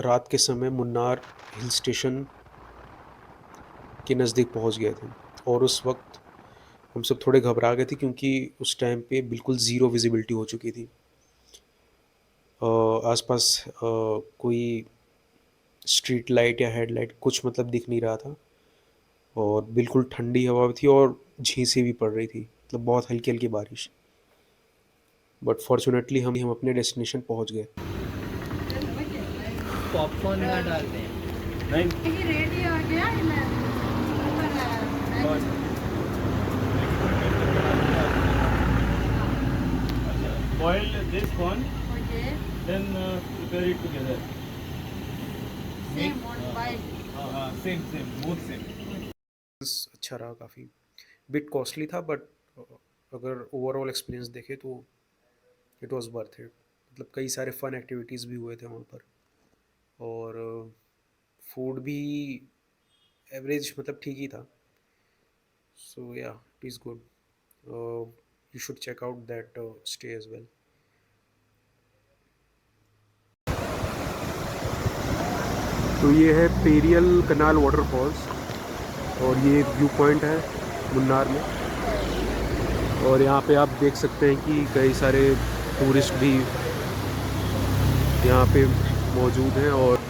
रात के समय मुन्नार हिल स्टेशन के नज़दीक पहुंच गए थे और उस वक्त हम सब थोड़े घबरा गए थे क्योंकि उस टाइम पे बिल्कुल ज़ीरो विजिबिलिटी हो चुकी थी। आसपास कोई स्ट्रीट लाइट या हेडलाइट कुछ मतलब दिख नहीं रहा था और बिल्कुल ठंडी हवा थी और झींसी भी पड़ रही थी, मतलब बहुत हल्की हल्की बारिश। बट फॉर्चुनेटली हम अपने डेस्टिनेशन पहुंच गए। पॉपकॉर्न ना डालते हैं। नहीं रेडी आ गया है मैं Boil this one, okay then prepare it together. Same one by Same, both same. अच्छा रहा, काफ़ी बिट कॉस्टली था बट अगर ओवरऑल एक्सपीरियंस देखे तो इट वाज वर्थ इट। मतलब कई सारे फन एक्टिविटीज़ भी हुए थे वहाँ पर और फूड भी एवरेज, मतलब ठीक ही था। सो या it is good. You should check out that stay as well. तो ये है पेरियल कनाल वाटरफॉल्स और ये व्यू पॉइंट है मुन्नार में। और यहाँ पे आप देख सकते हैं कि कई सारे टूरिस्ट भी यहाँ पे मौजूद हैं। और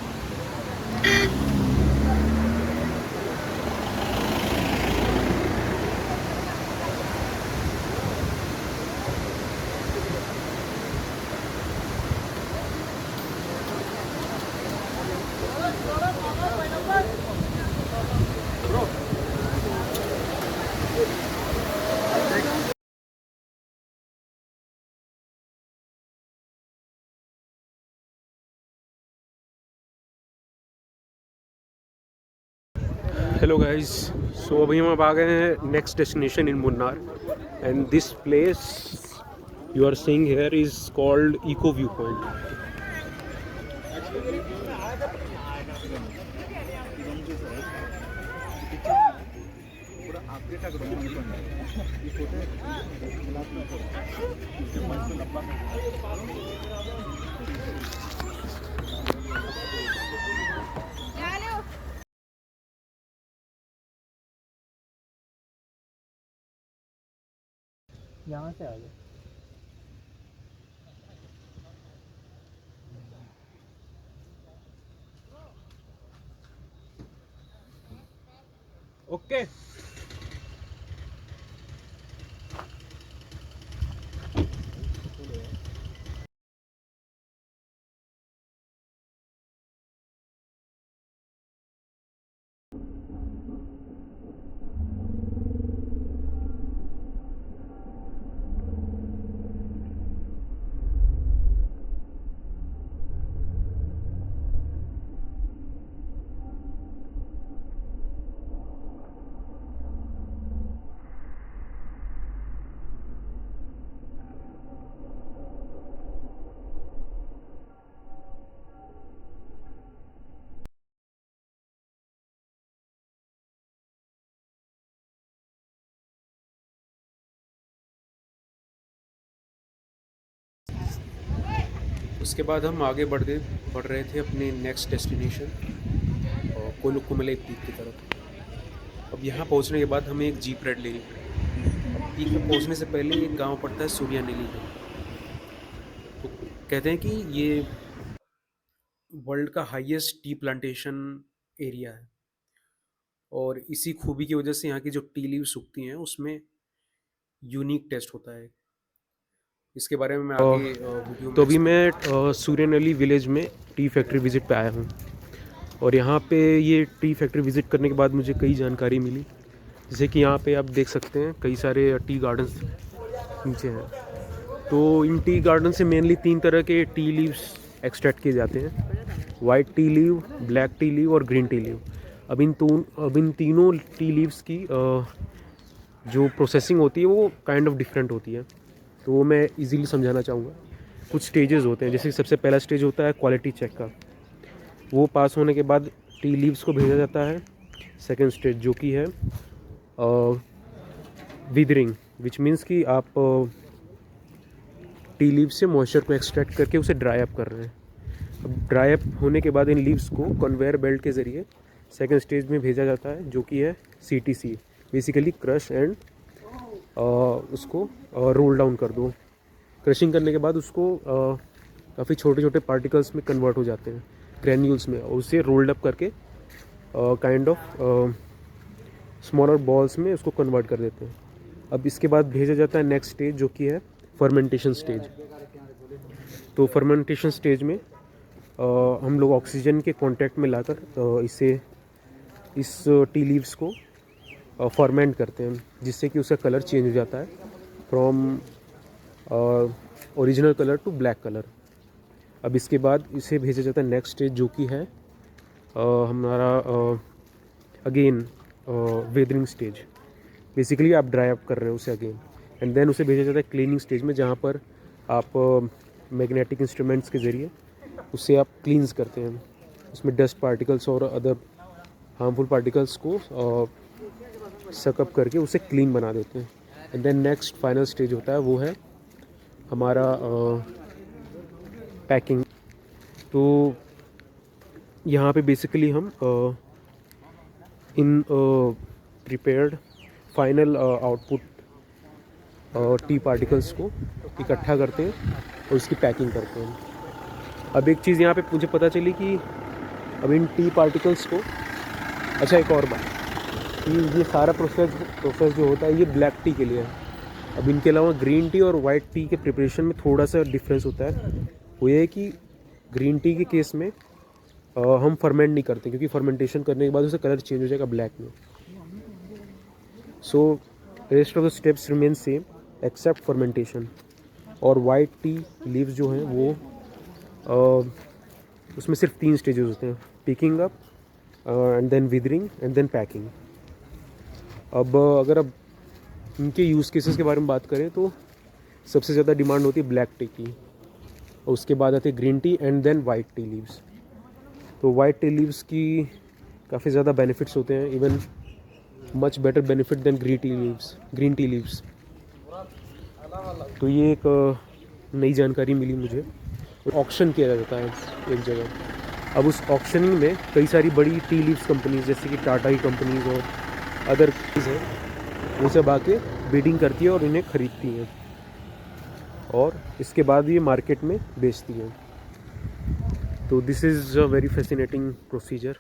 हेलो गाइस, सो अभी हम आ गए हैं next destination in Munnar and this place you are seeing here is called echo view point. यहाँ से आ गए। Okay. उसके बाद हम आगे बढ़ रहे थे अपने नेक्स्ट डेस्टिनेशन कोलुकुमले पीक की तरफ। अब यहाँ पहुँचने के बाद हमें एक जीप राइड लेनी पड़ी। अब पीक में पहुँचने से पहले एक गांव पड़ता है सूर्यानेली का। तो कहते हैं कि ये वर्ल्ड का हाईएस्ट टी प्लांटेशन एरिया है और इसी खूबी की वजह से यहाँ की जो टी लीव्स उगती हैं उसमें यूनिक टेस्ट होता है। इसके बारे में मैं आगे वीडियो में। तो अभी मैं सूर्यनेली विलेज में टी फैक्ट्री विज़िट पे आया हूँ और यहाँ पे ये टी फैक्ट्री विज़िट करने के बाद मुझे कई जानकारी मिली। जैसे कि यहाँ पे आप देख सकते हैं कई सारे टी गार्डन्स नीचे हैं। तो इन टी गार्डन से मेनली 3 तरह के टी लीव्स एक्सट्रैक्ट किए जाते हैं, white T leave, black T leave और ग्रीन टी लीव। अब इन तीनों टी लीव्स की जो प्रोसेसिंग होती है वो काइंड ऑफ डिफरेंट होती है। तो वो मैं इजीली समझाना चाहूँगा। कुछ स्टेजेस होते हैं, जैसे सबसे पहला स्टेज होता है क्वालिटी चेक का। वो पास होने के बाद टी लीव्स को भेजा जाता है। सेकंड स्टेज जो कि है विदरिंग, विच मीन्स कि आप टी लीव से मॉइस्चर को एक्सट्रैक्ट करके उसे ड्राई अप कर रहे हैं। अब ड्राई अप होने के बाद इन लीव्स को कन्वेयर बेल्ट के ज़रिए सेकंड स्टेज में भेजा जाता है, जो कि है CTC, बेसिकली क्रश एंड उसको रोल डाउन कर दो। क्रशिंग करने के बाद उसको काफ़ी छोटे छोटे पार्टिकल्स में कन्वर्ट हो जाते हैं, ग्रैन्यूल्स में, और उसे रोल्ड अप करके काइंड ऑफ स्मॉलर बॉल्स में उसको कन्वर्ट कर देते हैं। अब इसके बाद भेजा जाता है नेक्स्ट स्टेज, जो कि है फर्मेंटेशन स्टेज। तो फर्मेंटेशन स्टेज में हम लोग ऑक्सीजन के कांटेक्ट में लाकर इस टी लीव्स को फर्मेंट करते हैं, जिससे कि उसका कलर चेंज हो जाता है from original colour to black colour. अब इसके बाद इसे भेजा जाता है नेक्स्ट स्टेज, जो कि है हमारा अगेन वेदरिंग स्टेज। बेसिकली आप ड्राई अप कर रहे हो उसे अगेन, एंड देन उसे भेजा जाता है क्लीनिंग स्टेज में, जहाँ पर आप मैग्नेटिक इंस्ट्रूमेंट्स के ज़रिए उसे आप क्लींस करते हैं। उसमें डस्ट पार्टिकल्स और अदर हार्मफुल पार्टिकल्स को सकअप करके उसे क्लीन बना देते हैं। And then next final stage होता है, वो है हमारा पैकिंग। तो यहाँ पे बेसिकली हम इन prepared final output T particles को इकट्ठा करते हैं और उसकी पैकिंग करते हैं। अब एक चीज़ यहाँ पे मुझे पता चली कि अब इन टी पार्टिकल्स को, अच्छा एक और बात कि ये सारा प्रोसेस जो होता है ये ब्लैक टी के लिए है। अब इनके अलावा ग्रीन टी और वाइट टी के प्रिपरेशन में थोड़ा सा डिफरेंस होता है। वो ये है कि ग्रीन टी के केस में हम फर्मेंट नहीं करते, क्योंकि फर्मेंटेशन करने के बाद उसका कलर चेंज हो जाएगा ब्लैक में। So rest of the steps remain same except fermentation. और वाइट टी लीव्स जो हैं वो उसमें सिर्फ 3 स्टेजेस होते हैं, picking up and then withering and then packing. अब अगर अब इनके यूज़ केसेस के बारे में बात करें तो सबसे ज़्यादा डिमांड होती है ब्लैक टी की, और उसके बाद आती है green tea and then white tea leaves. तो वाइट टी लीव्स की काफ़ी ज़्यादा बेनिफिट्स होते हैं, even much better benefit than green tea leaves. तो ये एक नई जानकारी मिली मुझे। ऑक्शन किया जाता है एक जगह। अब उस ऑक्शनिंग में कई सारी बड़ी टी लीव्स कंपनीज, जैसे कि टाटा की कंपनीज और अदर है, वो सब आके बिडिंग करती है और इन्हें ख़रीदती हैं, और इसके बाद ये मार्केट में बेचती हैं। तो this is a very fascinating procedure.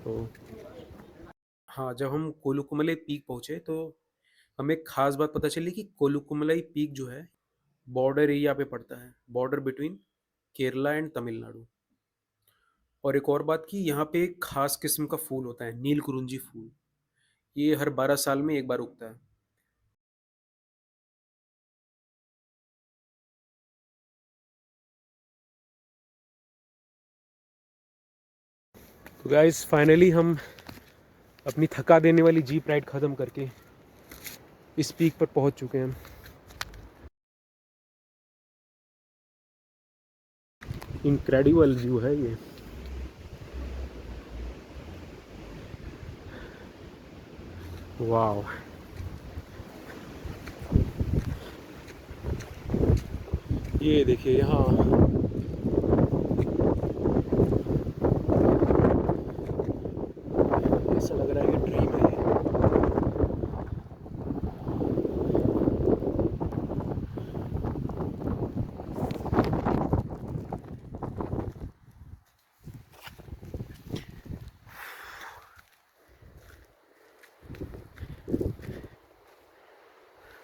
तो हाँ, जब हम कोलुकुमलाई पीक पहुँचे तो हमें एक ख़ास बात पता चली कि कोलुकुमलाई पीक जो है बॉर्डर एरिया पे पड़ता है, border between Kerala and Tamil Nadu. और एक और बात कि यहाँ पे एक ख़ास किस्म का फूल होता है, नीलकुरुंजी फूल। ये हर 12 साल में एक बार उगता है। तो गाइस फाइनली हम अपनी थका देने वाली जीप राइड ख़त्म करके इस पीक पर पहुँच चुके हैं। इनक्रेडिबल व्यू है ये। वाओ, ये देखिए यहाँ